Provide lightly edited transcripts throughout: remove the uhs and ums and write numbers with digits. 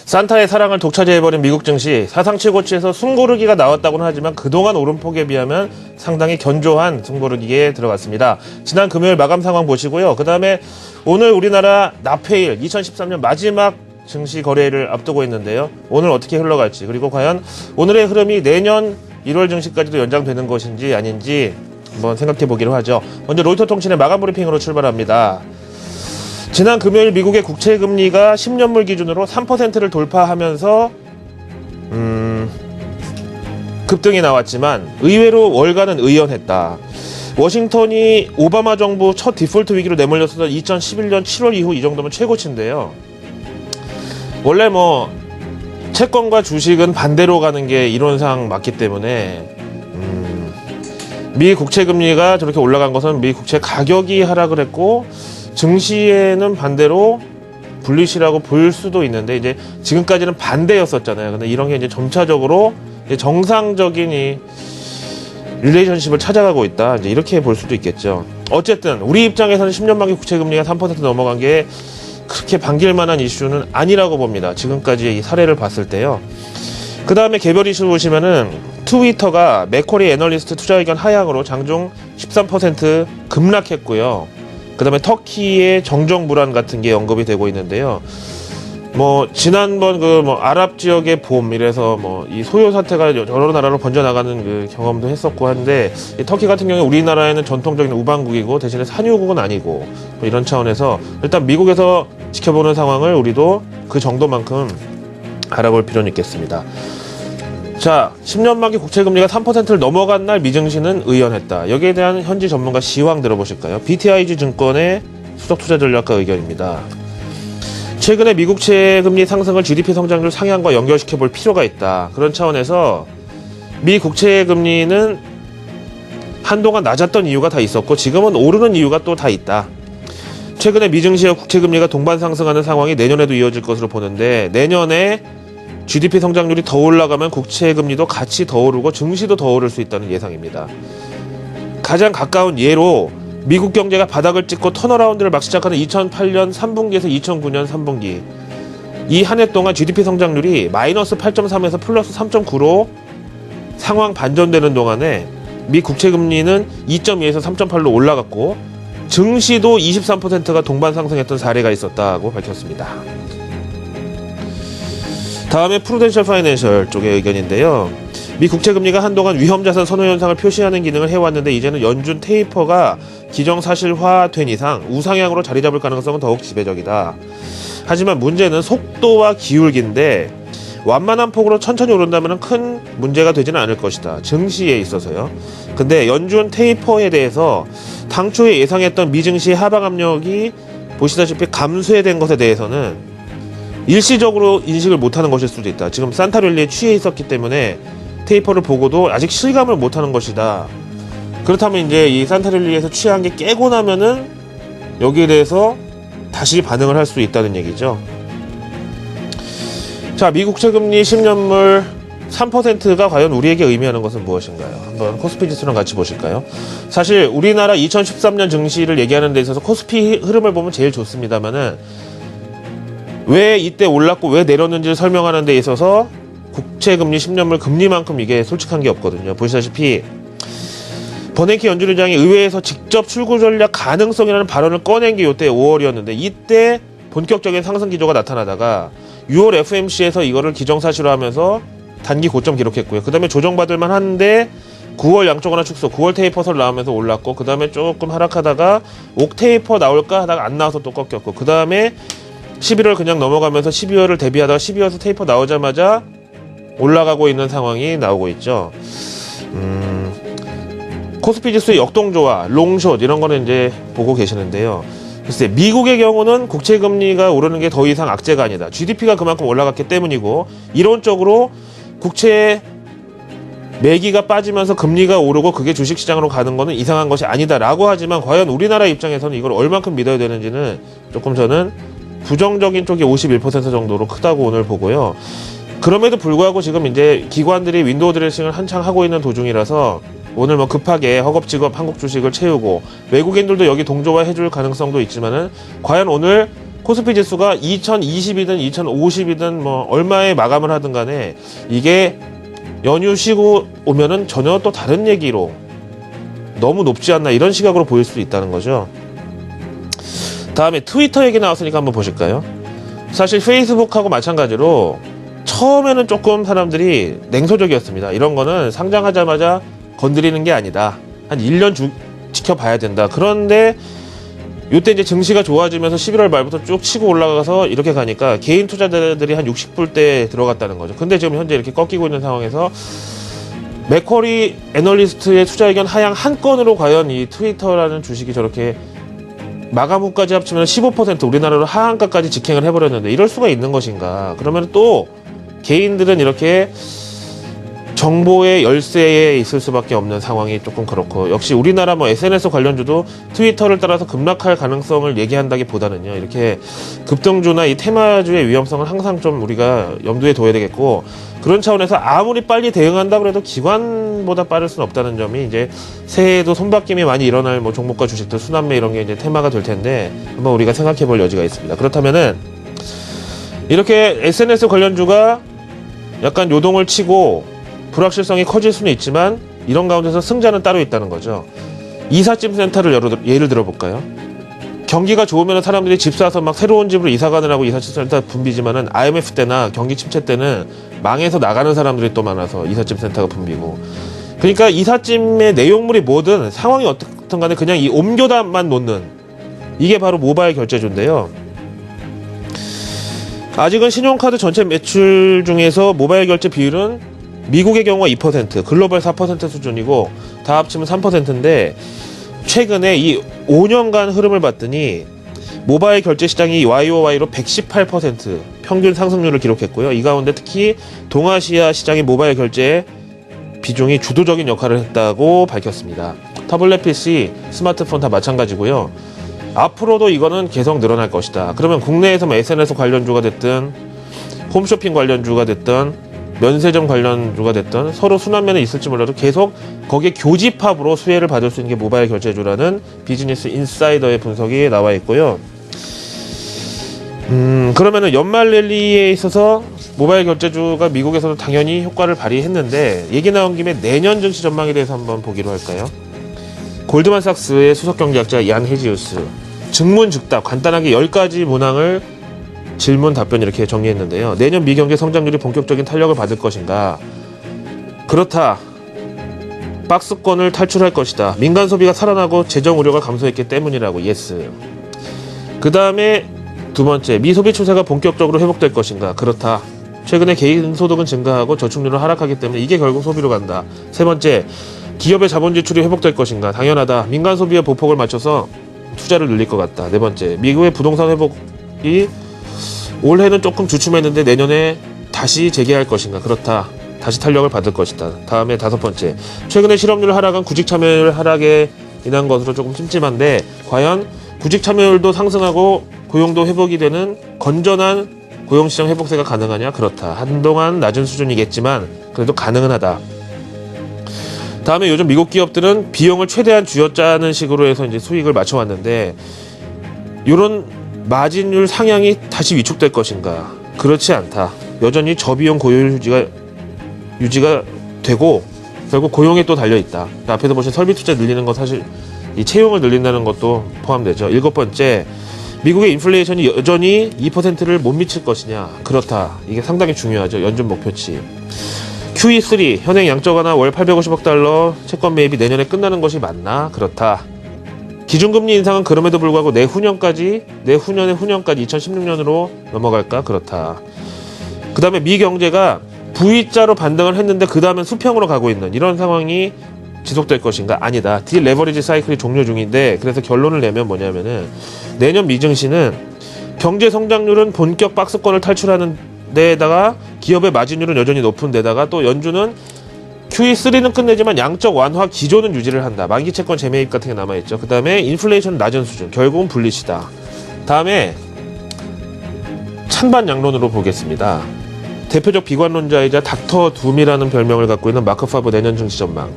산타의 사랑을 독차지해버린 미국 증시 사상 최고치에서 숨고르기가 나왔다고는 하지만 그동안 오름폭에 비하면 상당히 견조한 숨고르기에 들어갔습니다. 지난 금요일 마감 상황 보시고요. 그 다음에 오늘 우리나라 납회일 2013년 마지막 증시 거래일을 앞두고 있는데요. 오늘 어떻게 흘러갈지, 그리고 과연 오늘의 흐름이 내년 1월 증시까지도 연장되는 것인지 아닌지 한번 생각해 보기로 하죠. 먼저 로이터 통신의 마감 브리핑으로 출발합니다. 지난 금요일 미국의 국채금리가 10년물 기준으로 3%를 돌파하면서 급등이 나왔지만 의외로 월가는 의연했다. 워싱턴이 오바마 정부 첫 디폴트 위기로 내몰렸었던 2011년 7월 이후 이 정도면 최고치인데요. 원래 채권과 주식은 반대로 가는 게 이론상 맞기 때문에 미 국채금리가 저렇게 올라간 것은 미 국채 가격이 하락을 했고 증시에는 반대로 불리시라고 볼 수도 있는데 이제 지금까지는 반대였었잖아요. 근데 이런 게 이제 점차적으로 이제 정상적인 이 릴레이션십을 찾아가고 있다. 이제 이렇게 볼 수도 있겠죠. 어쨌든 우리 입장에서는 10년 만기 국채금리가 3% 넘어간 게 그렇게 반길 만한 이슈는 아니라고 봅니다. 지금까지의 이 사례를 봤을 때요. 그 다음에 개별 이슈 보시면은 트위터가 맥쿼리 애널리스트 투자 의견 하향으로 장중 13% 급락했고요. 그 다음에 터키의 정정 불안 같은 게 언급이 되고 있는데요. 지난번 아랍 지역의 봄 이래서 이 소요 사태가 여러 나라로 번져나가는 그 경험도 했었고 한데, 이 터키 같은 경우에 우리나라에는 전통적인 우방국이고 대신에 산유국은 아니고 이런 차원에서 일단 미국에서 지켜보는 상황을 우리도 그 정도만큼 알아볼 필요는 있겠습니다. 자, 10년 만기 국채금리가 3%를 넘어간 날 미증시는 의연했다. 여기에 대한 현지 전문가 시황 들어보실까요? BTIG 증권의 수석투자전략가 의견입니다. 최근에 미국 채금리 상승을 GDP 성장률 상향과 연결시켜 볼 필요가 있다. 그런 차원에서 미 국채금리는 한동안 낮았던 이유가 다 있었고 지금은 오르는 이유가 또 다 있다. 최근에 미증시와 국채금리가 동반 상승하는 상황이 내년에도 이어질 것으로 보는데, 내년에 GDP 성장률이 더 올라가면 국채금리도 같이 더 오르고 증시도 더 오를 수 있다는 예상입니다. 가장 가까운 예로 미국 경제가 바닥을 찍고 턴어라운드를 막 시작하는 2008년 3분기에서 2009년 3분기 이 한 해 동안 GDP 성장률이 마이너스 8.3에서 플러스 3.9로 상황 반전되는 동안에 미 국채금리는 2.2에서 3.8로 올라갔고 증시도 23%가 동반 상승했던 사례가 있었다고 밝혔습니다. 다음에 프루덴셜 파이낸셜 쪽의 의견인데요. 미 국채금리가 한동안 위험자산 선호 현상을 표시하는 기능을 해왔는데 이제는 연준 테이퍼가 기정사실화된 이상 우상향으로 자리 잡을 가능성은 더욱 지배적이다. 하지만 문제는 속도와 기울기인데 완만한 폭으로 천천히 오른다면 큰 문제가 되지는 않을 것이다. 증시에 있어서요. 근데 연준 테이퍼에 대해서 당초에 예상했던 미증시의 하방 압력이 보시다시피 감소된 것에 대해서는 일시적으로 인식을 못하는 것일 수도 있다. 지금 산타랠리에 취해 있었기 때문에 테이퍼를 보고도 아직 실감을 못하는 것이다. 그렇다면 이제 이 산타랠리에서 취한 게 깨고 나면은 여기에 대해서 다시 반응을 할 수 있다는 얘기죠. 자, 미국 채금리 10년물 3%가 과연 우리에게 의미하는 것은 무엇인가요? 한번 코스피 지수랑 같이 보실까요? 사실 우리나라 2013년 증시를 얘기하는 데 있어서 코스피 흐름을 보면 제일 좋습니다만은 왜 이때 올랐고 왜 내렸는지를 설명하는 데 있어서 국채금리 10년물 금리만큼 이게 솔직한 게 없거든요. 보시다시피 버냉키 연준의장이 의회에서 직접 출구 전략 가능성이라는 발언을 꺼낸 게 이때 5월이었는데 이때 본격적인 상승 기조가 나타나다가 6월 FMC에서 이거를 기정사실화하면서 단기 고점 기록했고요. 그 다음에 조정받을만 한데 9월 양쪽 하나 축소, 9월 테이퍼설 나오면서 올랐고 그 다음에 조금 하락하다가 옥 테이퍼 나올까 하다가 안 나와서 또 꺾였고 그 다음에 11월 그냥 넘어가면서 12월을 대비하다가 12월에서 테이퍼 나오자마자 올라가고 있는 상황이 나오고 있죠. 코스피 지수의 역동조화, 롱숏 이런 거는 이제 보고 계시는데요. 글쎄 미국의 경우는 국채금리가 오르는 게 더 이상 악재가 아니다. GDP가 그만큼 올라갔기 때문이고 이론적으로 국채 매기가 빠지면서 금리가 오르고 그게 주식시장으로 가는 거는 이상한 것이 아니다라고 하지만 과연 우리나라 입장에서는 이걸 얼만큼 믿어야 되는지는 조금 저는 부정적인 쪽이 51% 정도로 크다고 오늘 보고요. 그럼에도 불구하고 지금 이제 기관들이 윈도우 드레싱을 한창 하고 있는 도중이라서 오늘 급하게 허겁지겁 한국 주식을 채우고 외국인들도 여기 동조화 해줄 가능성도 있지만은 과연 오늘 코스피 지수가 2020이든 2050이든 뭐 얼마에 마감을 하든 간에 이게 연휴 쉬고 오면은 전혀 또 다른 얘기로 너무 높지 않나 이런 시각으로 보일 수 있다는 거죠. 다음에 트위터 얘기 나왔으니까 한번 보실까요? 사실 페이스북하고 마찬가지로 처음에는 조금 사람들이 냉소적이었습니다. 이런 거는 상장하자마자 건드리는 게 아니다. 한 1년 지켜봐야 된다. 그런데 이때 이제 증시가 좋아지면서 11월 말부터 쭉 치고 올라가서 이렇게 가니까 개인 투자자들이 한 60불대에 들어갔다는 거죠. 근데 지금 현재 이렇게 꺾이고 있는 상황에서 맥쿼리 애널리스트의 투자 의견 하향 한 건으로 과연 이 트위터라는 주식이 저렇게 마감 후까지 합치면 15% 우리나라로 하한가까지 직행을 해버렸는데 이럴 수가 있는 것인가. 그러면 또 개인들은 이렇게 정보의 열세에 있을 수밖에 없는 상황이 조금 그렇고, 역시 우리나라 뭐 SNS 관련주도 트위터를 따라서 급락할 가능성을 얘기한다기보다는요, 이렇게 급등주나 이 테마주의 위험성은 항상 좀 우리가 염두에 둬야 되겠고, 그런 차원에서 아무리 빨리 대응한다 그래도 기관보다 빠를 수는 없다는 점이 이제 새해에도 손바뀜이 많이 일어날 뭐 종목과 주식들 순환매 이런 게 이제 테마가 될 텐데 한번 우리가 생각해 볼 여지가 있습니다. 그렇다면은 이렇게 SNS 관련주가 약간 요동을 치고 불확실성이 커질 수는 있지만 이런 가운데서 승자는 따로 있다는 거죠. 이삿짐 센터를 예를 들어볼까요? 경기가 좋으면 사람들이 집 사서 막 새로운 집으로 이사 가느라고 이삿짐 센터 붐비지만은 IMF 때나 경기 침체 때는 망해서 나가는 사람들이 또 많아서 이삿짐 센터가 붐비고, 그러니까 이삿짐의 내용물이 뭐든 상황이 어떻든 간에 그냥 이 옮겨다만 놓는 이게 바로 모바일 결제주인데요. 아직은 신용카드 전체 매출 중에서 모바일 결제 비율은 미국의 경우가 2%, 글로벌 4% 수준이고 다 합치면 3%인데 최근에 이 5년간 흐름을 봤더니 모바일 결제 시장이 YOY로 118% 평균 상승률을 기록했고요. 이 가운데 특히 동아시아 시장의 모바일 결제 비중이 주도적인 역할을 했다고 밝혔습니다. 타블렛 PC, 스마트폰 다 마찬가지고요. 앞으로도 이거는 계속 늘어날 것이다. 그러면 국내에서 뭐 SNS 관련주가 됐든 홈쇼핑 관련주가 됐든 면세점 관련주가 됐든 서로 순환면에 있을지 몰라도 계속 거기에 교집합으로 수혜를 받을 수 있는 게 모바일 결제주라는 비즈니스 인사이더의 분석이 나와 있고요. 그러면은 연말 랠리에 있어서 모바일 결제주가 미국에서도 당연히 효과를 발휘했는데, 얘기 나온 김에 내년 증시 전망에 대해서 한번 보기로 할까요? 골드만삭스의 수석경제학자 얀 헤지우스 증문즉답 간단하게 10가지 문항을 질문 답변 이렇게 정리했는데요. 내년 미경제 성장률이 본격적인 탄력을 받을 것인가? 그렇다. 박스권을 탈출할 것이다. 민간 소비가 살아나고 재정 우려가 감소했기 때문이라고. 예스. 그 다음에 두 번째, 미소비 추세가 본격적으로 회복될 것인가? 그렇다. 최근에 개인 소득은 증가하고 저축률은 하락하기 때문에 이게 결국 소비로 간다. 세 번째, 기업의 자본 지출이 회복될 것인가? 당연하다. 민간 소비의 보폭을 맞춰서 투자를 늘릴 것 같다. 네 번째, 미국의 부동산 회복이 올해는 조금 주춤했는데 내년에 다시 재개할 것인가? 그렇다. 다시 탄력을 받을 것이다. 다음에 다섯 번째, 최근에 실업률 하락은 구직 참여율 하락에 인한 것으로 조금 찜찜한데 과연 구직 참여율도 상승하고 고용도 회복이 되는 건전한 고용시장 회복세가 가능하냐? 그렇다. 한동안 낮은 수준이겠지만 그래도 가능은 하다. 다음에 요즘 미국 기업들은 비용을 최대한 쥐어짜는 식으로 해서 이제 수익을 맞춰왔는데 이런 마진율 상향이 다시 위축될 것인가? 그렇지 않다. 여전히 저비용 고용 유지가 되고 결국 고용에 또 달려있다. 앞에서 보신 설비 투자 늘리는 거 사실 이 채용을 늘린다는 것도 포함되죠. 일곱 번째, 미국의 인플레이션이 여전히 2%를 못 미칠 것이냐? 그렇다. 이게 상당히 중요하죠. 연준 목표치. QE3 현행 양적 완화 월 850억 달러 채권 매입이 내년에 끝나는 것이 맞나? 그렇다. 기준금리 인상은 그럼에도 불구하고 내후년의 후년까지 2016년으로 넘어갈까? 그렇다. 그 다음에 미 경제가 V자로 반등을 했는데 그 다음엔 수평으로 가고 있는 이런 상황이 지속될 것인가? 아니다. 딜레버리지 사이클이 종료 중인데, 그래서 결론을 내면 뭐냐면은 내년 미증시는 경제 성장률은 본격 박스권을 탈출하는 데다가 기업의 마진율은 여전히 높은 데다가 또 연준은 QE3는 끝내지만 양적 완화 기조는 유지를 한다. 만기 채권 재매입 같은 게 남아있죠. 그 다음에 인플레이션 낮은 수준, 결국은 불리시다. 다음에 찬반 양론으로 보겠습니다. 대표적 비관론자이자 닥터 둠이라는 별명을 갖고 있는 마크 파버 내년 증시 전망.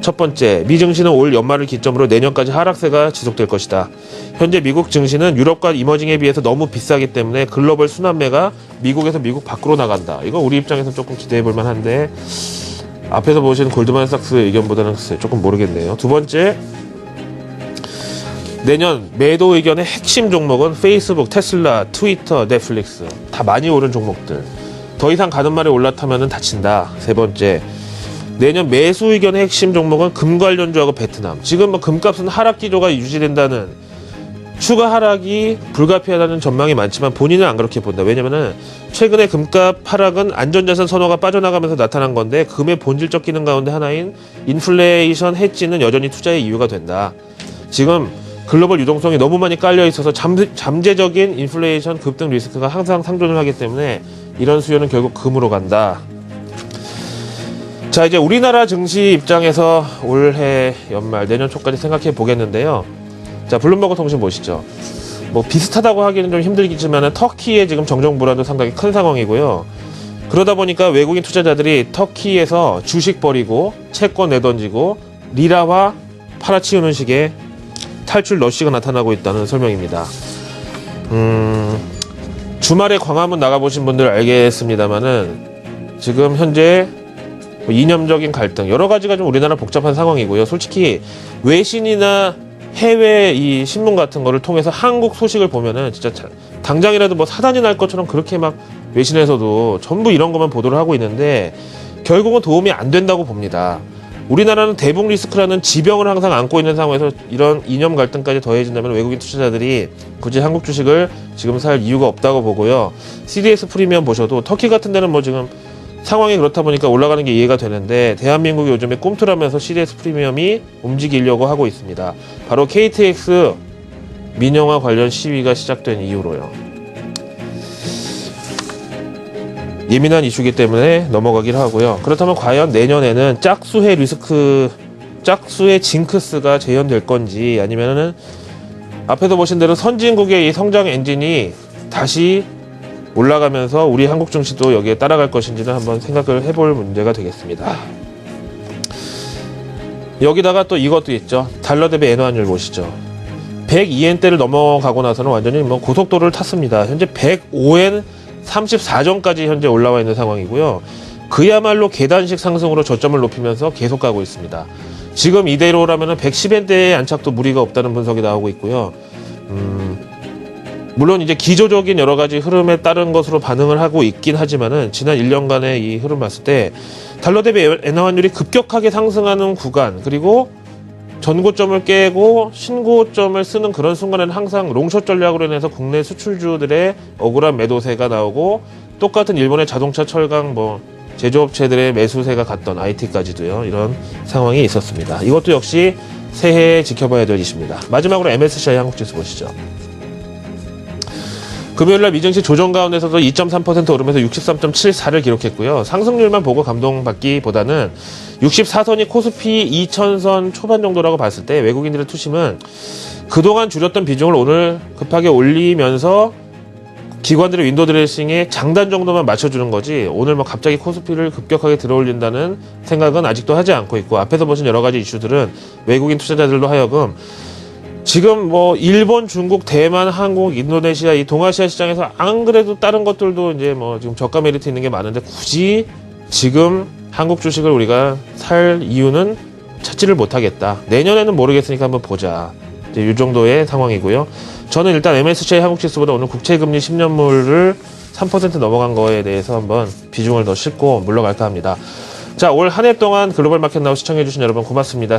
첫 번째, 미 증시는 올 연말을 기점으로 내년까지 하락세가 지속될 것이다. 현재 미국 증시는 유럽과 이머징에 비해서 너무 비싸기 때문에 글로벌 순환매가 미국에서 미국 밖으로 나간다. 이거 우리 입장에서 조금 기대해 볼 만한데 앞에서 보신 골드만삭스의 의견보다는 조금 모르겠네요. 두 번째, 내년 매도 의견의 핵심 종목은 페이스북, 테슬라, 트위터, 넷플릭스 다 많이 오른 종목들. 더 이상 가는 말에 올라타면 다친다. 세 번째, 내년 매수 의견의 핵심 종목은 금 관련주하고 베트남. 지금 뭐 금값은 하락 기조가 유지된다는 추가 하락이 불가피하다는 전망이 많지만 본인은 안 그렇게 본다. 왜냐면은 최근에 금값 하락은 안전자산 선호가 빠져나가면서 나타난 건데 금의 본질적 기능 가운데 하나인 인플레이션 해지는 여전히 투자의 이유가 된다. 지금 글로벌 유동성이 너무 많이 깔려 있어서 잠재적인 인플레이션 급등 리스크가 항상 상존을 하기 때문에 이런 수요는 결국 금으로 간다. 자, 이제 우리나라 증시 입장에서 올해 연말 내년 초까지 생각해 보겠는데요. 자, 블룸버그 통신 보시죠. 뭐 비슷하다고 하기는 좀 힘들겠지만 터키의 지금 정정 불안도 상당히 큰 상황이고요. 그러다 보니까 외국인 투자자들이 터키에서 주식 버리고 채권 내던지고 리라화 팔아치우는 식의 탈출 러시가 나타나고 있다는 설명입니다. 주말에 광화문 나가보신 분들 알겠습니다만은 지금 현재 이념적인 갈등 여러 가지가 좀 우리나라 복잡한 상황이고요. 솔직히 외신이나 해외 이 신문 같은 거를 통해서 한국 소식을 보면은 진짜 당장이라도 뭐 사단이 날 것처럼 그렇게 막 외신에서도 전부 이런 것만 보도를 하고 있는데 결국은 도움이 안 된다고 봅니다. 우리나라는 대북 리스크라는 지병을 항상 안고 있는 상황에서 이런 이념 갈등까지 더해진다면 외국인 투자자들이 굳이 한국 주식을 지금 살 이유가 없다고 보고요. CDS 프리미엄 보셔도 터키 같은 데는 뭐 지금 상황이 그렇다 보니까 올라가는 게 이해가 되는데 대한민국이 요즘에 꿈틀하면서 CDS 프리미엄이 움직이려고 하고 있습니다. 바로 KTX 민영화 관련 시위가 시작된 이후로요. 예민한 이슈이기 때문에 넘어가기로 하고요. 그렇다면 과연 내년에는 짝수의 징크스가 재현될 건지 아니면은 앞에서 보신 대로 선진국의 이 성장 엔진이 다시 올라가면서 우리 한국 증시도 여기에 따라갈 것인지는 한번 생각을 해볼 문제가 되겠습니다. 여기다가 또 이것도 있죠. 달러 대비 엔화 환율 보시죠. 102엔대를 넘어가고 나서는 완전히 뭐 고속도로를 탔습니다. 현재 105엔 34전까지 현재 올라와 있는 상황이고요. 그야말로 계단식 상승으로 저점을 높이면서 계속 가고 있습니다. 지금 이대로라면 110엔대의 안착도 무리가 없다는 분석이 나오고 있고요. 물론 이제 기조적인 여러 가지 흐름에 따른 것으로 반응을 하고 있긴 하지만은 지난 1년간의 이 흐름 봤을 때 달러 대비 엔화 환율이 급격하게 상승하는 구간 그리고 전고점을 깨고 신고점을 쓰는 그런 순간에는 항상 롱숏 전략으로 인해서 국내 수출주들의 억울한 매도세가 나오고 똑같은 일본의 자동차 철강 제조업체들의 매수세가 갔던 IT까지도요. 이런 상황이 있었습니다. 이것도 역시 새해에 지켜봐야 될 이슈입니다. 마지막으로 MSCI 한국지수 보시죠. 금요일날 미증시 조정 가운데서도 2.3% 오르면서 63.74를 기록했고요. 상승률만 보고 감동받기보다는 64선이 코스피 2000선 초반 정도라고 봤을 때 외국인들의 투심은 그동안 줄였던 비중을 오늘 급하게 올리면서 기관들의 윈도우 드레싱에 장단 정도만 맞춰주는 거지 오늘 뭐 갑자기 코스피를 급격하게 들어올린다는 생각은 아직도 하지 않고 있고 앞에서 보신 여러 가지 이슈들은 외국인 투자자들로 하여금 지금 뭐 일본, 중국, 대만, 한국, 인도네시아 이 동아시아 시장에서 안 그래도 다른 것들도 이제 뭐 지금 저가 메리트 있는 게 많은데 굳이 지금 한국 주식을 우리가 살 이유는 찾지를 못하겠다. 내년에는 모르겠으니까 한번 보자. 이제 이 정도의 상황이고요. 저는 일단 MSCI 한국 지수보다 오늘 국채금리 10년물을 3% 넘어간 거에 대해서 한번 비중을 더 싣고 물러갈까 합니다. 자, 올 한 해 동안 글로벌 마켓 나우 시청해주신 여러분 고맙습니다.